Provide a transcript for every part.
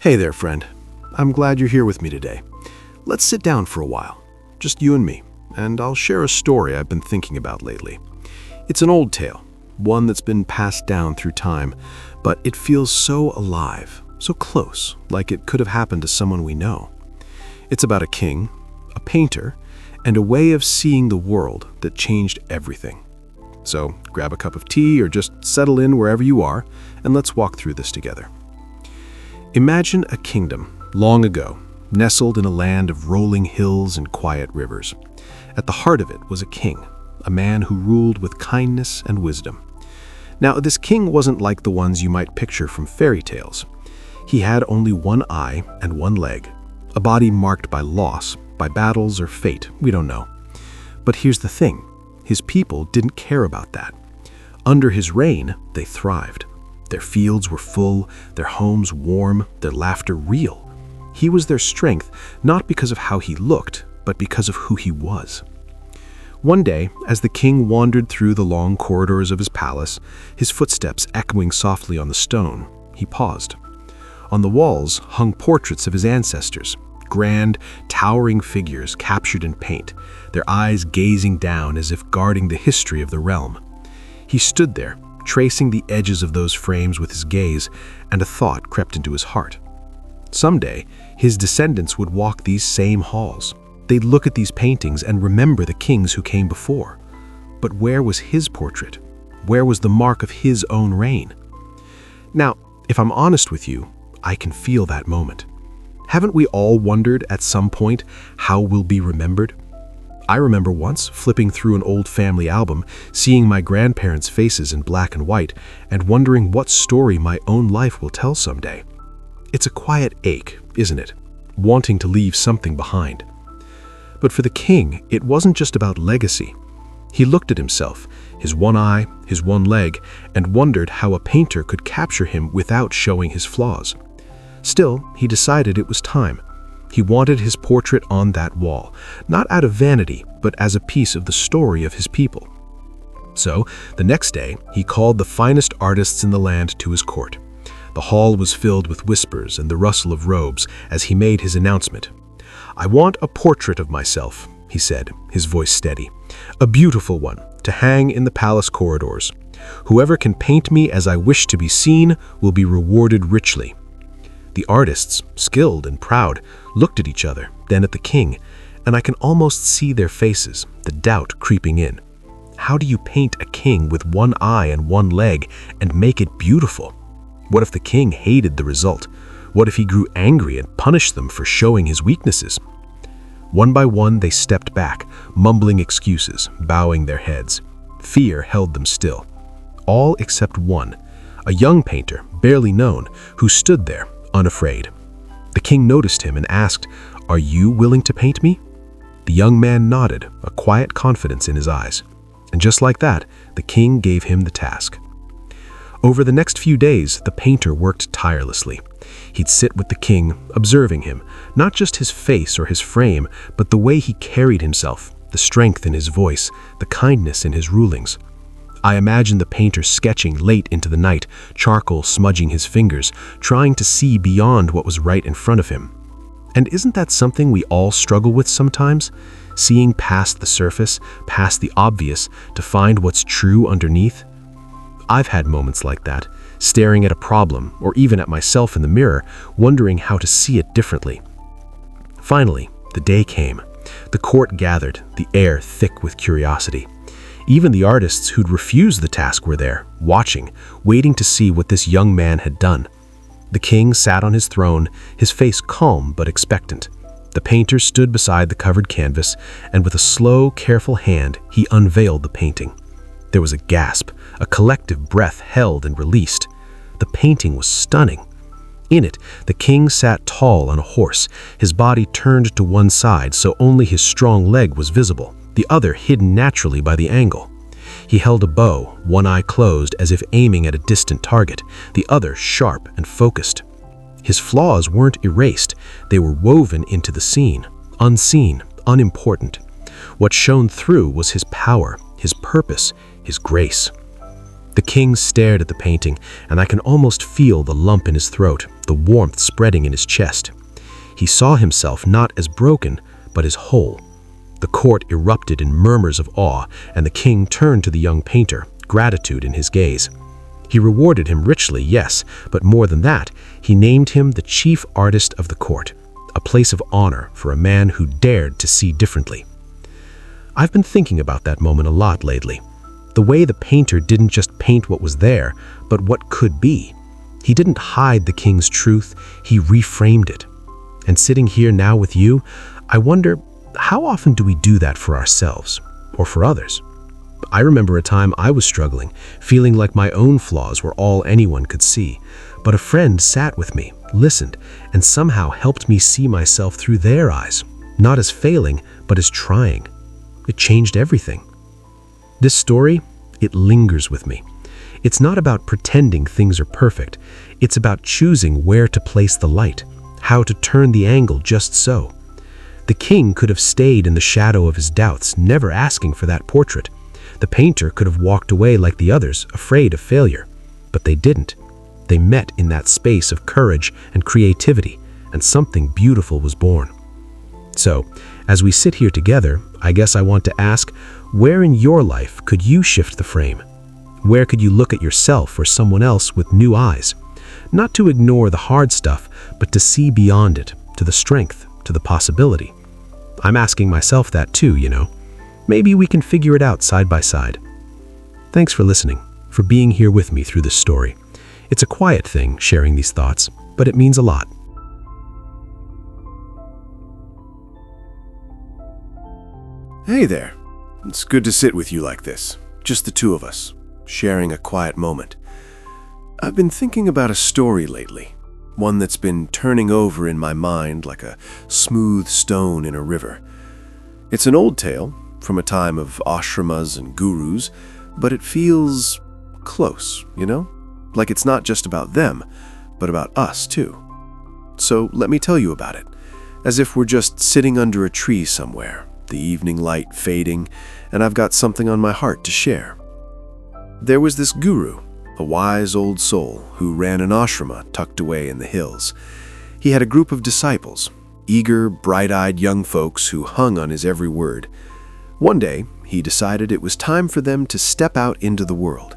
Hey there, friend. I'm glad you're here with me today. Let's sit down for a while, just you and me, and I'll share a story I've been thinking about lately. It's an old tale, one that's been passed down through time, but it feels so alive, so close, like it could have happened to someone we know. It's about a king, a painter, and a way of seeing the world that changed everything. So grab a cup of tea or just settle in wherever you are, and let's walk through this together. Imagine a kingdom, long ago, nestled in a land of rolling hills and quiet rivers. At the heart of it was a king, a man who ruled with kindness and wisdom. Now, this king wasn't like the ones you might picture from fairy tales. He had only one eye and one leg, a body marked by loss, by battles or fate, we don't know. But here's the thing, his people didn't care about that. Under his reign, they thrived. Their fields were full, their homes warm, their laughter real. He was their strength, not because of how he looked, but because of who he was. One day, as the king wandered through the long corridors of his palace, his footsteps echoing softly on the stone, he paused. On the walls hung portraits of his ancestors, grand, towering figures captured in paint, their eyes gazing down as if guarding the history of the realm. He stood there, tracing the edges of those frames with his gaze, and a thought crept into his heart. Someday, his descendants would walk these same halls. They'd look at these paintings and remember the kings who came before. But where was his portrait? Where was the mark of his own reign? Now, if I'm honest with you, I can feel that moment. Haven't we all wondered at some point how we'll be remembered? I remember once flipping through an old family album, seeing my grandparents' faces in black and white, and wondering what story my own life will tell someday. It's a quiet ache, isn't it? Wanting to leave something behind. But for the king, it wasn't just about legacy. He looked at himself, his one eye, his one leg, and wondered how a painter could capture him without showing his flaws. Still, he decided it was time. He wanted his portrait on that wall, not out of vanity, but as a piece of the story of his people. So, the next day, he called the finest artists in the land to his court. The hall was filled with whispers and the rustle of robes as he made his announcement. "I want a portrait of myself," he said, his voice steady. "A beautiful one, to hang in the palace corridors. Whoever can paint me as I wish to be seen will be rewarded richly." The artists, skilled and proud, looked at each other, then at the king, and I can almost see their faces, the doubt creeping in. How do you paint a king with one eye and one leg and make it beautiful? What if the king hated the result? What if he grew angry and punished them for showing his weaknesses? One by one, they stepped back, mumbling excuses, bowing their heads. Fear held them still. All except one, a young painter, barely known, who stood there, unafraid. The king noticed him and asked, "Are you willing to paint me?" The young man nodded, a quiet confidence in his eyes. And just like that, the king gave him the task. Over the next few days, the painter worked tirelessly. He'd sit with the king, observing him, not just his face or his frame, but the way he carried himself, the strength in his voice, the kindness in his rulings. I imagine the painter sketching late into the night, charcoal smudging his fingers, trying to see beyond what was right in front of him. And isn't that something we all struggle with sometimes? Seeing past the surface, past the obvious, to find what's true underneath? I've had moments like that, staring at a problem, or even at myself in the mirror, wondering how to see it differently. Finally, the day came. The court gathered, the air thick with curiosity. Even the artists who'd refused the task were there, watching, waiting to see what this young man had done. The king sat on his throne, his face calm but expectant. The painter stood beside the covered canvas, and with a slow, careful hand, he unveiled the painting. There was a gasp, a collective breath held and released. The painting was stunning. In it, the king sat tall on a horse, his body turned to one side so only his strong leg was visible, the other hidden naturally by the angle. He held a bow, one eye closed as if aiming at a distant target, the other sharp and focused. His flaws weren't erased, they were woven into the scene, unseen, unimportant. What shone through was his power, his purpose, his grace. The king stared at the painting, and I can almost feel the lump in his throat, the warmth spreading in his chest. He saw himself not as broken, but as whole. The court erupted in murmurs of awe, and the king turned to the young painter, gratitude in his gaze. He rewarded him richly, yes, but more than that, he named him the chief artist of the court, a place of honor for a man who dared to see differently. I've been thinking about that moment a lot lately. The way the painter didn't just paint what was there, but what could be. He didn't hide the king's truth, he reframed it. And sitting here now with you, I wonder, how often do we do that for ourselves or for others? I remember a time I was struggling, feeling like my own flaws were all anyone could see. But a friend sat with me, listened, and somehow helped me see myself through their eyes, not as failing, but as trying. It changed everything. This story, it lingers with me. It's not about pretending things are perfect. It's about choosing where to place the light, how to turn the angle just so. The king could have stayed in the shadow of his doubts, never asking for that portrait. The painter could have walked away like the others, afraid of failure. But they didn't. They met in that space of courage and creativity, and something beautiful was born. So, as we sit here together, I guess I want to ask, where in your life could you shift the frame? Where could you look at yourself or someone else with new eyes? Not to ignore the hard stuff, but to see beyond it, to the strength, to the possibility. I'm asking myself that too, you know. Maybe we can figure it out side by side. Thanks for listening, for being here with me through this story. It's a quiet thing, sharing these thoughts, but it means a lot. Hey there. It's good to sit with you like this, just the two of us, sharing a quiet moment. I've been thinking about a story lately, one that's been turning over in my mind like a smooth stone in a river. It's an old tale from a time of ashramas and gurus, but it feels close, you know? Like it's not just about them, but about us too. So let me tell you about it, as if we're just sitting under a tree somewhere, the evening light fading, and I've got something on my heart to share. There was this guru, a wise old soul who ran an ashrama tucked away in the hills. He had a group of disciples, eager, bright-eyed young folks who hung on his every word. One day, he decided it was time for them to step out into the world.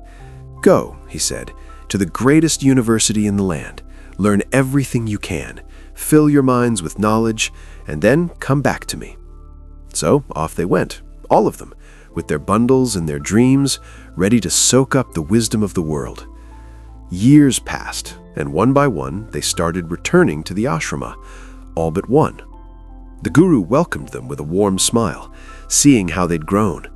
Go, he said, to the greatest university in the land. Learn everything you can. Fill your minds with knowledge, and then come back to me. So off they went, all of them, with their bundles and their dreams, ready to soak up the wisdom of the world. Years passed, and one by one, they started returning to the ashrama, all but one. The guru welcomed them with a warm smile, seeing how they'd grown.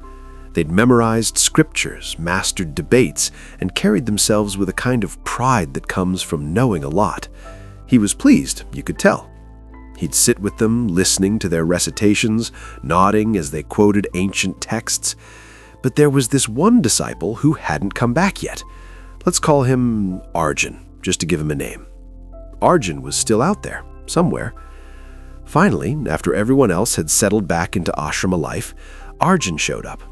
They'd memorized scriptures, mastered debates, and carried themselves with a kind of pride that comes from knowing a lot. He was pleased, you could tell. He'd sit with them, listening to their recitations, nodding as they quoted ancient texts. But there was this one disciple who hadn't come back yet. Let's call him Arjun, just to give him a name. Arjun was still out there, somewhere. Finally, after everyone else had settled back into ashrama life, Arjun showed up.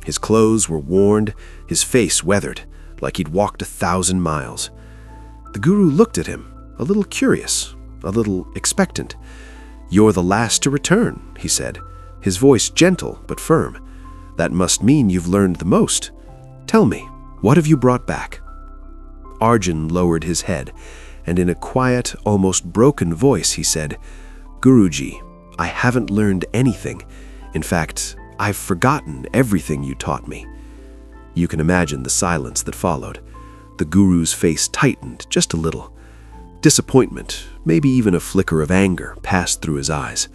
His clothes were worn, his face weathered, like he'd walked 1,000 miles. The guru looked at him, a little curious, a little expectant. "You're the last to return," he said, his voice gentle but firm. "That must mean you've learned the most. Tell me, what have you brought back?" Arjun lowered his head, and in a quiet, almost broken voice he said, "Guruji, I haven't learned anything. In fact, I've forgotten everything you taught me." You can imagine the silence that followed. The guru's face tightened just a little. Disappointment, maybe even a flicker of anger, passed through his eyes.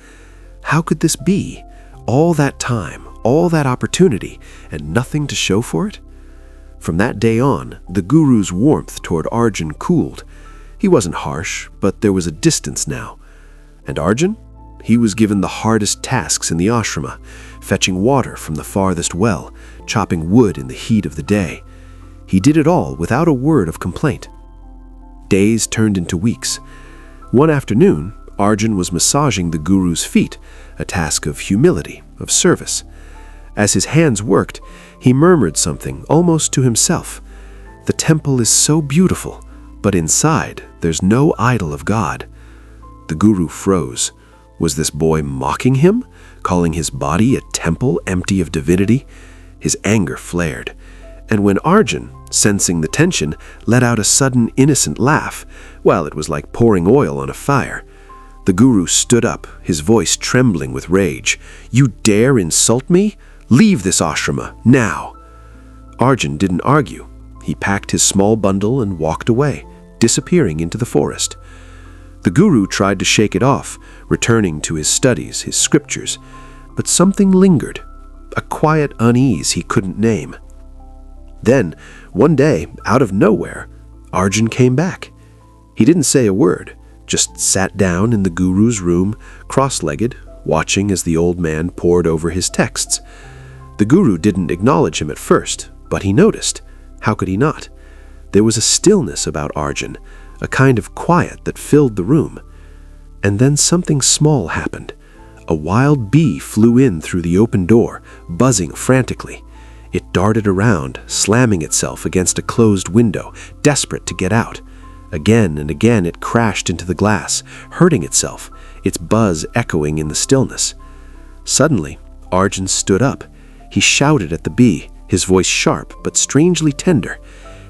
How could this be? All that time, all that opportunity, and nothing to show for it? From that day on, the guru's warmth toward Arjun cooled. He wasn't harsh, but there was a distance now. And Arjun? He was given the hardest tasks in the ashrama, fetching water from the farthest well, chopping wood in the heat of the day. He did it all without a word of complaint. Days turned into weeks. One afternoon, Arjun was massaging the guru's feet, a task of humility, of service. As his hands worked, he murmured something almost to himself. "The temple is so beautiful, but inside there's no idol of God. The guru froze. Was this boy mocking him, calling his body a temple empty of divinity? His anger flared, and when Arjun, sensing the tension, let out a sudden innocent laugh, well, it was like pouring oil on a fire. The guru stood up, his voice trembling with rage. "You dare insult me? Leave this ashrama, now!" Arjun didn't argue. He packed his small bundle and walked away, disappearing into the forest. The guru tried to shake it off, returning to his studies, his scriptures, but something lingered, a quiet unease he couldn't name. Then, one day, out of nowhere, Arjun came back. He didn't say a word, just sat down in the guru's room, cross-legged, watching as the old man pored over his texts. The guru didn't acknowledge him at first, but he noticed. How could he not? There was a stillness about Arjun, a kind of quiet that filled the room. And then something small happened. A wild bee flew in through the open door, buzzing frantically. It darted around, slamming itself against a closed window, desperate to get out. Again and again it crashed into the glass, hurting itself, its buzz echoing in the stillness. Suddenly, Arjun stood up. He shouted at the bee, his voice sharp but strangely tender.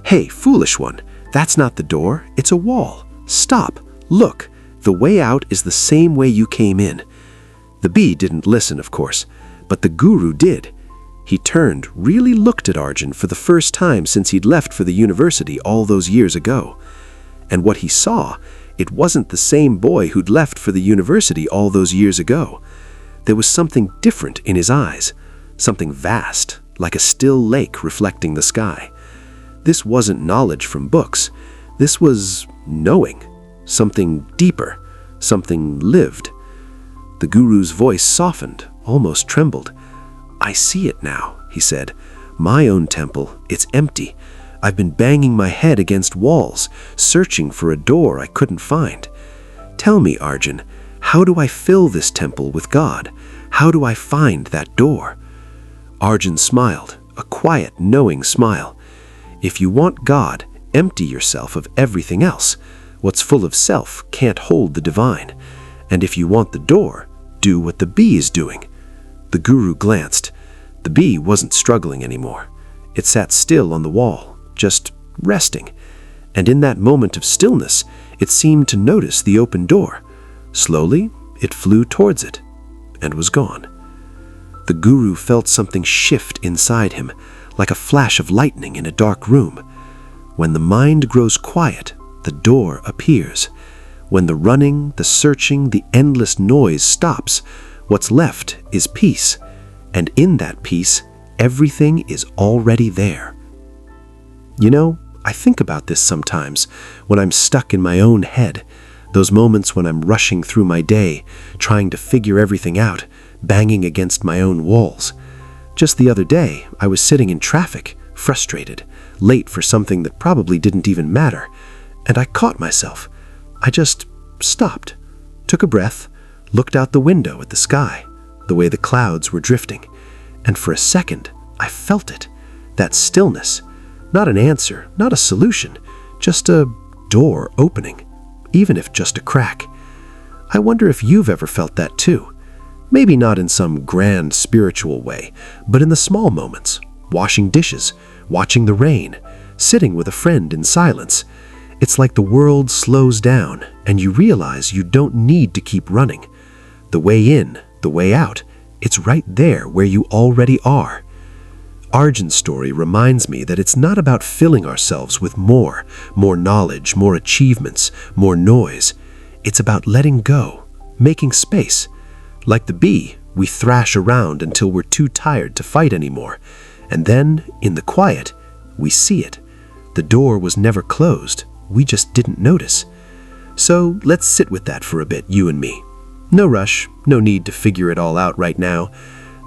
"Hey, foolish one, that's not the door, it's a wall. Stop, look, the way out is the same way you came in." The bee didn't listen, of course, but the guru did. He turned, really looked at Arjun for the first time since he'd left for the university all those years ago. And what he saw, it wasn't the same boy who'd left for the university all those years ago. There was something different in his eyes, something vast, like a still lake reflecting the sky. This wasn't knowledge from books. This was knowing, something deeper, something lived. The guru's voice softened, almost trembled. "I see it now," he said. "My own temple, it's empty. I've been banging my head against walls, searching for a door I couldn't find. Tell me, Arjun, how do I fill this temple with God? How do I find that door?" Arjun smiled, a quiet, knowing smile. "If you want God, empty yourself of everything else. What's full of self can't hold the divine. And if you want the door, do what the bee is doing." The guru glanced. The bee wasn't struggling anymore. It sat still on the wall, just resting. And in that moment of stillness, it seemed to notice the open door. Slowly, it flew towards it and was gone. The guru felt something shift inside him, like a flash of lightning in a dark room. When the mind grows quiet, the door appears. When the running, the searching, the endless noise stops, what's left is peace. And in that peace, everything is already there. You know, I think about this sometimes when I'm stuck in my own head, those moments when I'm rushing through my day, trying to figure everything out, banging against my own walls. Just the other day, I was sitting in traffic, frustrated, late for something that probably didn't even matter, and I caught myself. I just stopped, took a breath, looked out the window at the sky, the way the clouds were drifting, and for a second, I felt it, that stillness. Not an answer, not a solution, just a door opening, even if just a crack. I wonder if you've ever felt that too. Maybe not in some grand spiritual way, but in the small moments, washing dishes, watching the rain, sitting with a friend in silence. It's like the world slows down and you realize you don't need to keep running. The way in, the way out, it's right there where you already are. Arjun's story reminds me that it's not about filling ourselves with more knowledge, more achievements, more noise. It's about letting go, making space. Like the bee, we thrash around until we're too tired to fight anymore. And then, in the quiet, we see it. The door was never closed. We just didn't notice. So let's sit with that for a bit, you and me. No rush, no need to figure it all out right now.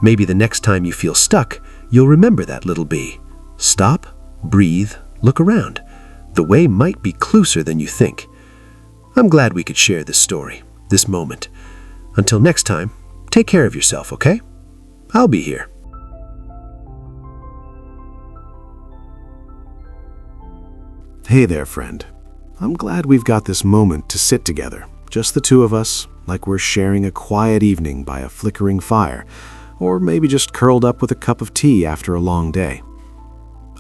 Maybe the next time you feel stuck, you'll remember that little bee. Stop, breathe, look around. The way might be closer than you think. I'm glad we could share this story, this moment. Until next time, take care of yourself, okay? I'll be here. Hey there, friend. I'm glad we've got this moment to sit together, just the two of us, like we're sharing a quiet evening by a flickering fire, or maybe just curled up with a cup of tea after a long day.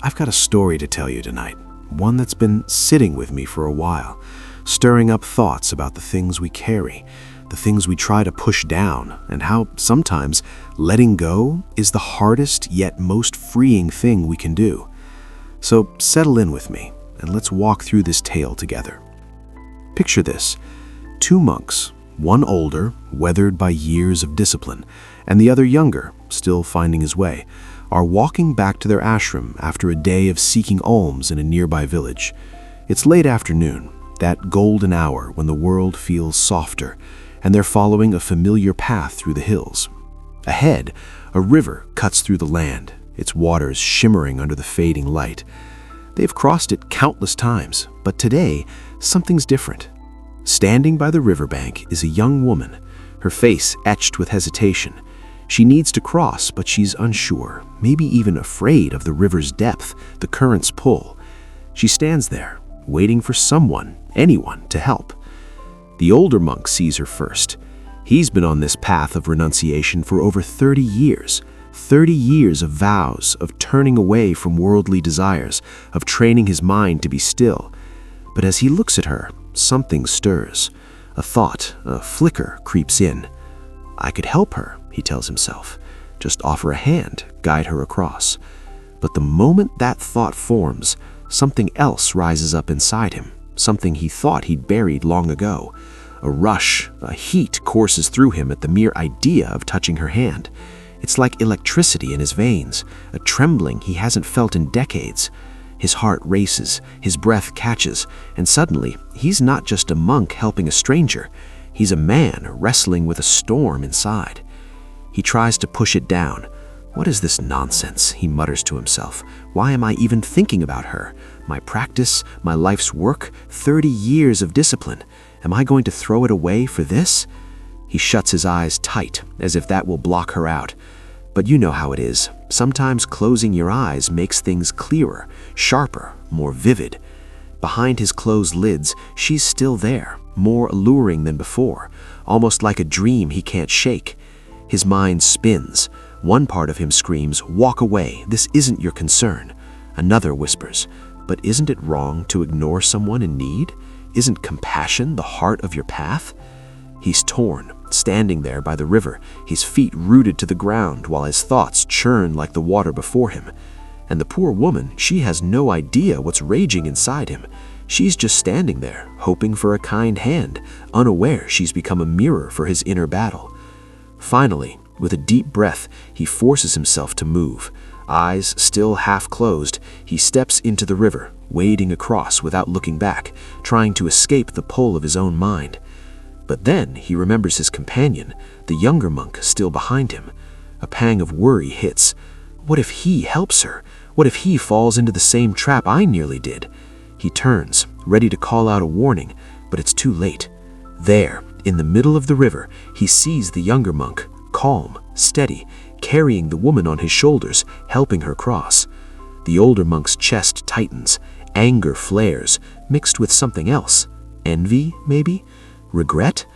I've got a story to tell you tonight, one that's been sitting with me for a while, stirring up thoughts about the things we carry, the things we try to push down, and how sometimes letting go is the hardest yet most freeing thing we can do. So settle in with me, and let's walk through this tale together. Picture this: two monks, one older, weathered by years of discipline, and the other younger, still finding his way, are walking back to their ashram after a day of seeking alms in a nearby village. It's late afternoon, that golden hour when the world feels softer, and they're following a familiar path through the hills. Ahead, a river cuts through the land, its waters shimmering under the fading light. They've crossed it countless times, but today, something's different. Standing by the riverbank is a young woman, her face etched with hesitation. She needs to cross, but she's unsure, maybe even afraid of the river's depth, the current's pull. She stands there, waiting for someone, anyone, to help. The older monk sees her first. He's been on this path of renunciation for over 30 years. 30 years of vows, of turning away from worldly desires, of training his mind to be still. But as he looks at her, something stirs. A thought, a flicker creeps in. I could help her, he tells himself. Just offer a hand, guide her across. But the moment that thought forms, something else rises up inside him, something he thought he'd buried long ago. A rush, a heat courses through him at the mere idea of touching her hand. It's like electricity in his veins, a trembling he hasn't felt in decades. His heart races, his breath catches, and suddenly, he's not just a monk helping a stranger. He's a man wrestling with a storm inside. He tries to push it down. What is this nonsense, he mutters to himself. Why am I even thinking about her? My practice, my life's work, 30 years of discipline. Am I going to throw it away for this? He shuts his eyes tight, as if that will block her out. But you know how it is. Sometimes closing your eyes makes things clearer, sharper, more vivid. Behind his closed lids, she's still there, more alluring than before, almost like a dream he can't shake. His mind spins. One part of him screams, "Walk away, this isn't your concern." Another whispers, "But isn't it wrong to ignore someone in need? Isn't compassion the heart of your path?" He's torn, standing there by the river, his feet rooted to the ground while his thoughts churn like the water before him. And the poor woman, she has no idea what's raging inside him. She's just standing there, hoping for a kind hand, unaware she's become a mirror for his inner battle. Finally, with a deep breath, he forces himself to move. Eyes still half closed, he steps into the river, wading across without looking back, trying to escape the pull of his own mind. But then he remembers his companion, the younger monk still behind him. A pang of worry hits. What if he helps her? What if he falls into the same trap I nearly did? He turns, ready to call out a warning, but it's too late. There, in the middle of the river, he sees the younger monk, calm, steady, carrying the woman on his shoulders, helping her cross. The older monk's chest tightens, anger flares, mixed with something else. Envy, maybe? Regret?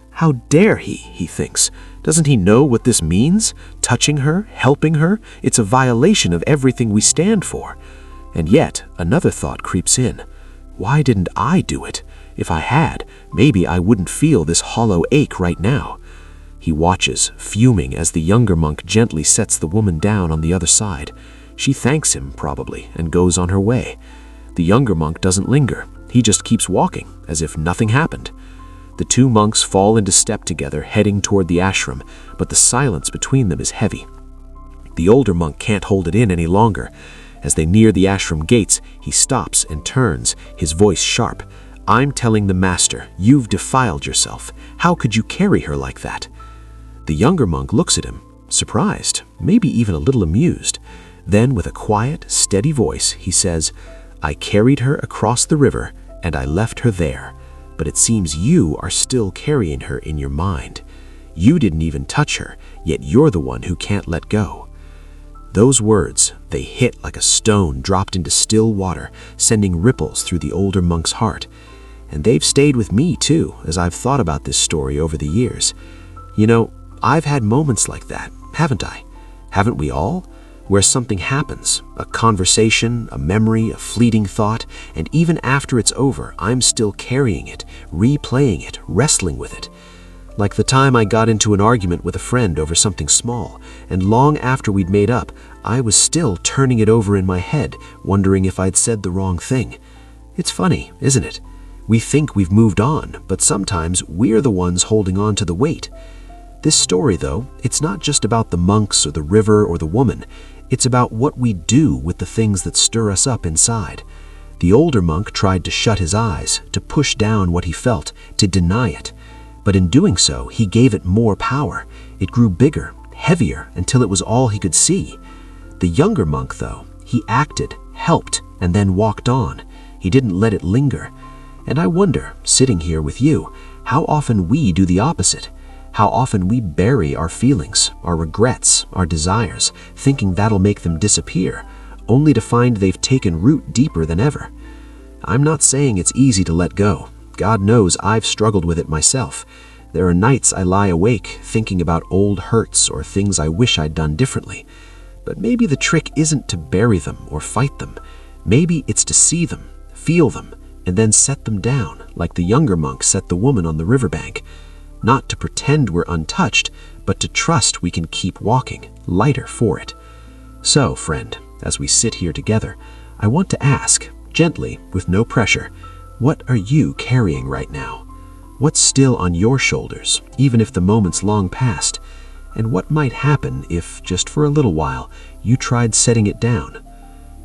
How dare he thinks. Doesn't he know what this means? Touching her, helping her, it's a violation of everything we stand for. And yet, another thought creeps in. Why didn't I do it? If I had, maybe I wouldn't feel this hollow ache right now. He watches, fuming, as the younger monk gently sets the woman down on the other side. She thanks him, probably, and goes on her way. The younger monk doesn't linger. He just keeps walking, as if nothing happened. The two monks fall into step together, heading toward the ashram, but the silence between them is heavy. The older monk can't hold it in any longer. As they near the ashram gates, he stops and turns, his voice sharp. "I'm telling the master, you've defiled yourself. How could you carry her like that?" The younger monk looks at him, surprised, maybe even a little amused. Then, with a quiet, steady voice, he says, "I carried her across the river, and I left her there. But it seems you are still carrying her in your mind. You didn't even touch her, yet you're the one who can't let go." Those words, they hit like a stone dropped into still water, sending ripples through the older monk's heart. And they've stayed with me too, as I've thought about this story over the years. You know, I've had moments like that, haven't I? Haven't we all? Where something happens, a conversation, a memory, a fleeting thought, and even after it's over, I'm still carrying it, replaying it, wrestling with it. Like the time I got into an argument with a friend over something small, and long after we'd made up, I was still turning it over in my head, wondering if I'd said the wrong thing. It's funny, isn't it? We think we've moved on, but sometimes we're the ones holding on to the weight. This story, though, it's not just about the monks or the river or the woman. It's about what we do with the things that stir us up inside. The older monk tried to shut his eyes, to push down what he felt, to deny it. But in doing so, he gave it more power. It grew bigger, heavier, until it was all he could see. The younger monk, though, he acted, helped, and then walked on. He didn't let it linger. And I wonder, sitting here with you, how often we do the opposite. How often we bury our feelings, our regrets, our desires, thinking that'll make them disappear, only to find they've taken root deeper than ever. I'm not saying it's easy to let go. God knows I've struggled with it myself. There are nights I lie awake thinking about old hurts or things I wish I'd done differently. But maybe the trick isn't to bury them or fight them. Maybe it's to see them, feel them, and then set them down, like the younger monk set the woman on the riverbank. Not to pretend we're untouched, but to trust we can keep walking, lighter for it. So, friend, as we sit here together, I want to ask, gently, with no pressure, what are you carrying right now? What's still on your shoulders, even if the moment's long past? And what might happen if, just for a little while, you tried setting it down?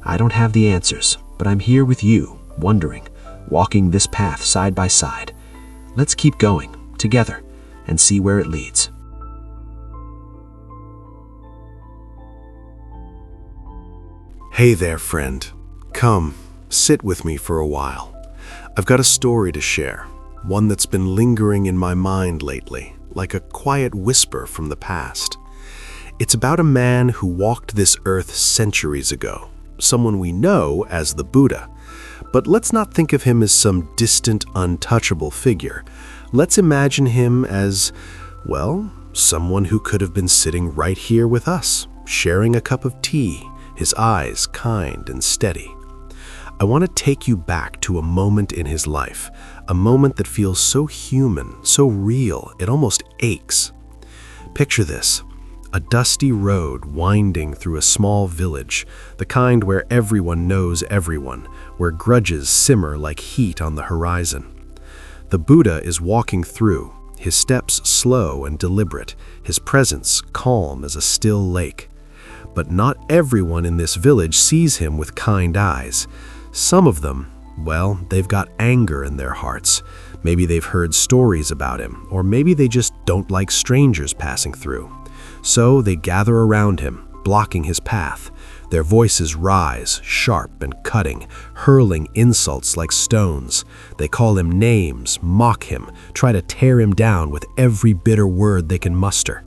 I don't have the answers, but I'm here with you, wondering, walking this path side by side. Let's keep going, together, and see where it leads. Hey there, friend. Come, sit with me for a while. I've got a story to share, one that's been lingering in my mind lately, like a quiet whisper from the past. It's about a man who walked this earth centuries ago, someone we know as the Buddha. But let's not think of him as some distant, untouchable figure. Let's imagine him as, well, someone who could have been sitting right here with us, sharing a cup of tea, his eyes kind and steady. I want to take you back to a moment in his life, a moment that feels so human, so real, it almost aches. Picture this, a dusty road winding through a small village, the kind where everyone knows everyone, where grudges simmer like heat on the horizon. The Buddha is walking through, his steps slow and deliberate, his presence calm as a still lake. But not everyone in this village sees him with kind eyes. Some of them, well, they've got anger in their hearts. Maybe they've heard stories about him, or maybe they just don't like strangers passing through. So they gather around him, blocking his path. Their voices rise, sharp and cutting, hurling insults like stones. They call him names, mock him, try to tear him down with every bitter word they can muster.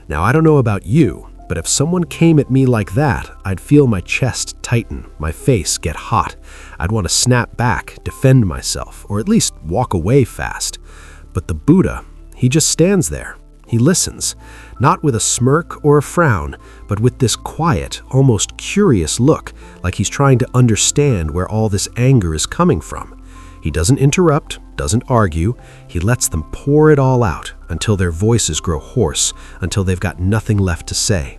Now, I don't know about you, but if someone came at me like that, I'd feel my chest tighten, my face get hot. I'd want to snap back, defend myself, or at least walk away fast. But the Buddha, he just stands there. He listens, not with a smirk or a frown, but with this quiet, almost curious look, like he's trying to understand where all this anger is coming from. He doesn't interrupt, doesn't argue. He lets them pour it all out until their voices grow hoarse, until they've got nothing left to say.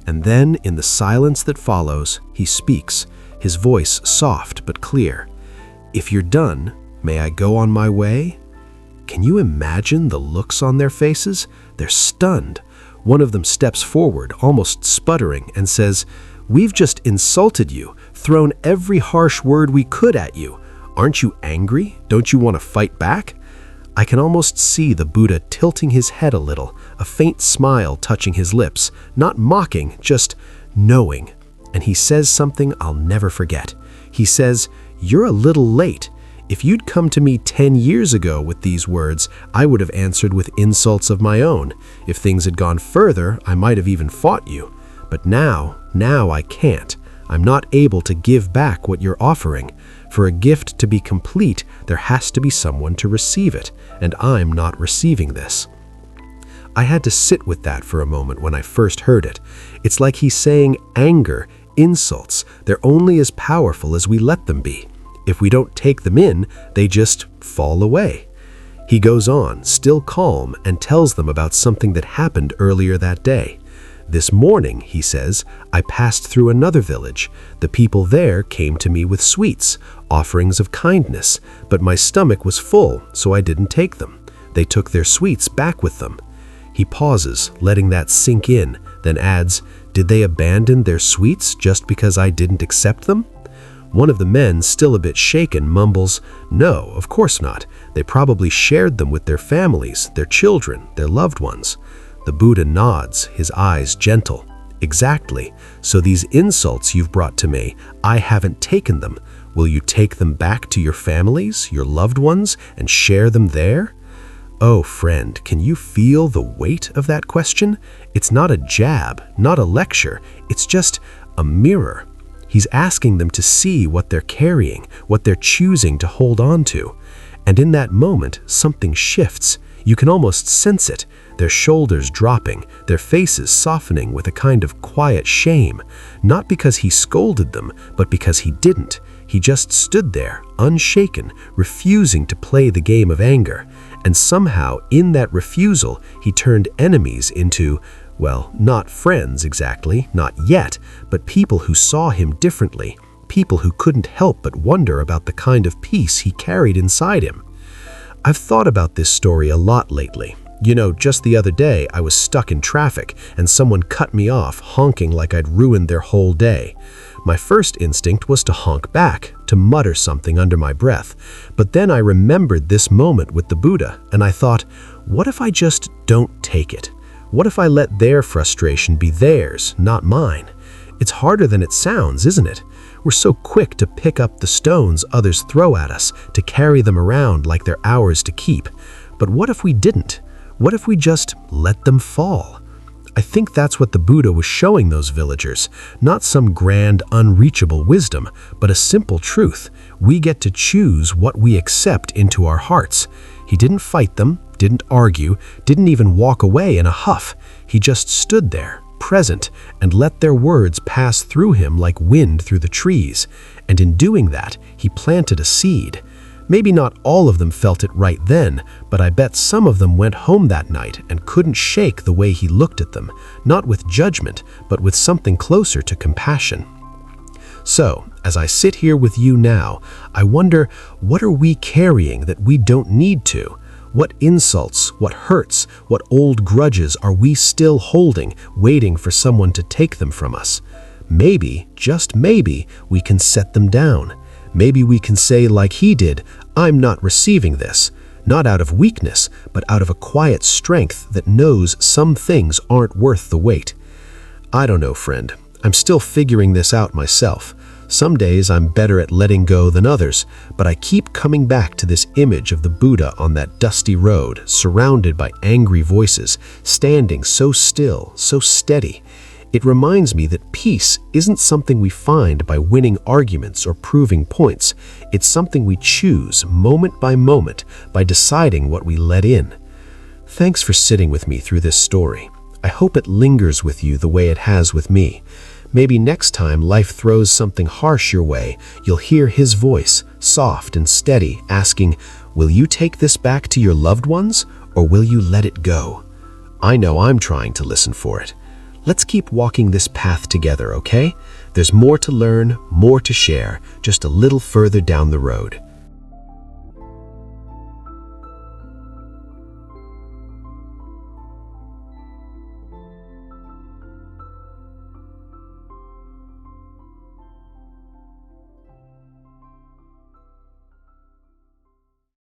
And then, in the silence that follows, he speaks, his voice soft but clear. "If you're done, may I go on my way?" Can you imagine the looks on their faces? They're stunned. One of them steps forward, almost sputtering, and says, "We've just insulted you, thrown every harsh word we could at you. Aren't you angry? Don't you want to fight back?" I can almost see the Buddha tilting his head a little, a faint smile touching his lips, not mocking, just knowing. And he says something I'll never forget. He says, "You're a little late. If you'd come to me 10 years ago with these words, I would have answered with insults of my own. If things had gone further, I might have even fought you. But now I can't. I'm not able to give back what you're offering. For a gift to be complete, There has to be someone to receive it, and I'm not receiving this. I had to sit with that for a moment when I first heard it. It's like he's saying anger, insults, they're only as powerful as we let them be. If we don't take them in, they just fall away. He goes on, still calm, and tells them about something that happened earlier that day. This morning, he says, I passed through another village. The people there came to me with sweets, offerings of kindness, but my stomach was full, so I didn't take them. They took their sweets back with them. He pauses, letting that sink in, then adds, did they abandon their sweets just because I didn't accept them? One of the men, still a bit shaken, mumbles, no, of course not. They probably shared them with their families, their children, their loved ones. The Buddha nods, his eyes gentle. Exactly. So these insults you've brought to me, I haven't taken them. Will you take them back to your families, your loved ones, and share them there? Oh, friend, can you feel the weight of that question? It's not a jab, not a lecture. It's just a mirror. He's asking them to see what they're carrying, what they're choosing to hold on to. And in that moment, something shifts. You can almost sense it, their shoulders dropping, their faces softening with a kind of quiet shame, not because he scolded them, but because he didn't. He just stood there, unshaken, refusing to play the game of anger. And somehow, in that refusal, he turned enemies into, well, not friends exactly, not yet, but people who saw him differently, people who couldn't help but wonder about the kind of peace he carried inside him. I've thought about this story a lot lately. You know, just the other day, I was stuck in traffic and someone cut me off, honking like I'd ruined their whole day. My first instinct was to honk back, to mutter something under my breath. But then I remembered this moment with the Buddha, and I thought, what if I just don't take it? What if I let their frustration be theirs, not mine? It's harder than it sounds, isn't it? We're so quick to pick up the stones others throw at us, to carry them around like they're ours to keep. But what if we didn't? What if we just let them fall? I think that's what the Buddha was showing those villagers, not some grand, unreachable wisdom, but a simple truth. We get to choose what we accept into our hearts. He didn't fight them, didn't argue, didn't even walk away in a huff. He just stood there, present, and let their words pass through him like wind through the trees. And in doing that, he planted a seed. Maybe not all of them felt it right then, but I bet some of them went home that night and couldn't shake the way he looked at them, not with judgment, but with something closer to compassion. So, as I sit here with you now, I wonder, what are we carrying that we don't need to? What insults, what hurts, what old grudges are we still holding, waiting for someone to take them from us? Maybe, just maybe, we can set them down. Maybe we can say like he did, I'm not receiving this, not out of weakness, but out of a quiet strength that knows some things aren't worth the wait. I don't know, friend. I'm still figuring this out myself. Some days I'm better at letting go than others, but I keep coming back to this image of the Buddha on that dusty road, surrounded by angry voices, standing so still, so steady. It reminds me that peace isn't something we find by winning arguments or proving points. It's something we choose moment by moment by deciding what we let in. Thanks for sitting with me through this story. I hope it lingers with you the way it has with me. Maybe next time life throws something harsh your way, you'll hear his voice, soft and steady, asking, will you take this back to your loved ones, or will you let it go? I know I'm trying to listen for it. Let's keep walking this path together, okay? There's more to learn, more to share, just a little further down the road.